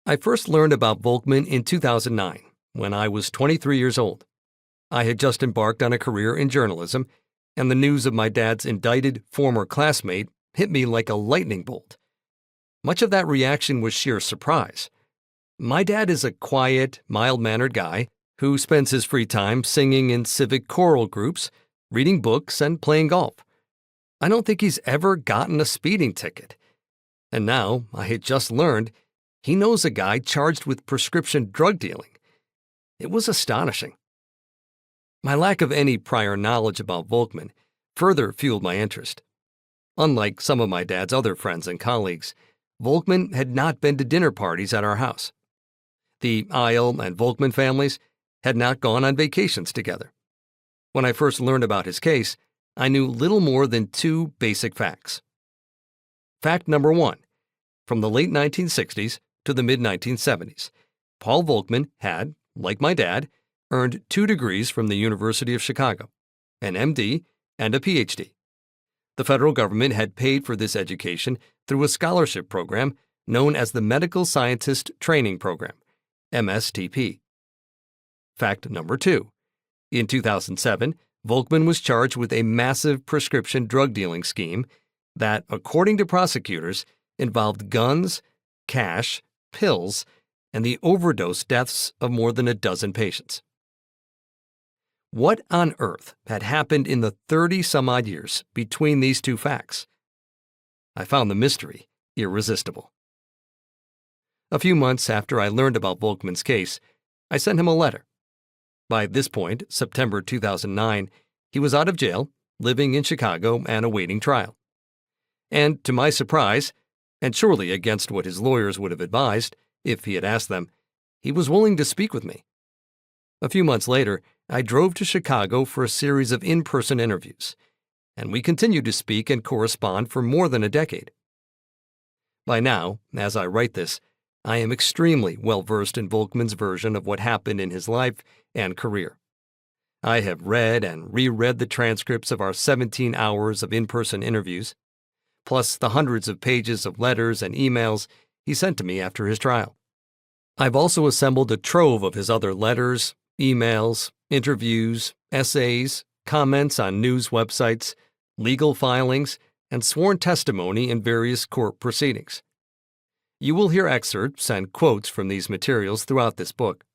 I first learned about Volkman in 2009, when I was 23 years old. I had just embarked on a career in journalism, and the news of my dad's indicted former classmate hit me like a lightning bolt. Much of that reaction was sheer surprise. My dad is a quiet, mild-mannered guy who spends his free time singing in civic choral groups, reading books, and playing golf. I don't think he's ever gotten a speeding ticket. And now, I had just learned, he knows a guy charged with prescription drug dealing. It was astonishing. My lack of any prior knowledge about Volkman further fueled my interest. Unlike some of my dad's other friends and colleagues, Volkman had not been to dinner parties at our house. The Isle and Volkman families had not gone on vacations together. When I first learned about his case, I knew little more than two basic facts. Fact number one, from the late 1960s to the mid-1970s, Paul Volkman had, like my dad, earned 2 degrees from the University of Chicago, an MD and a PhD. The federal government had paid for this education through a scholarship program known as the Medical Scientist Training Program, MSTP. Fact number 2. In 2007, Volkman was charged with a massive prescription drug dealing scheme that, according to prosecutors, involved guns, cash, pills, and the overdose deaths of more than a dozen patients. What on earth had happened in the 30-some-odd years between these two facts? I found the mystery irresistible. A few months after I learned about Volkman's case, I sent him a letter. By this point, September 2009, he was out of jail, living in Chicago, and awaiting trial. And to my surprise, and surely against what his lawyers would have advised if he had asked them, he was willing to speak with me. A few months later, I drove to Chicago for a series of in-person interviews, and we continued to speak and correspond for more than a decade. By now, as I write this, I am extremely well-versed in Volkman's version of what happened in his life and career. I have read and reread the transcripts of our 17 hours of in-person interviews, plus the hundreds of pages of letters and emails he sent to me after his trial. I've also assembled a trove of his other letters, emails, interviews, essays, comments on news websites, legal filings, and sworn testimony in various court proceedings. You will hear excerpts and quotes from these materials throughout this book.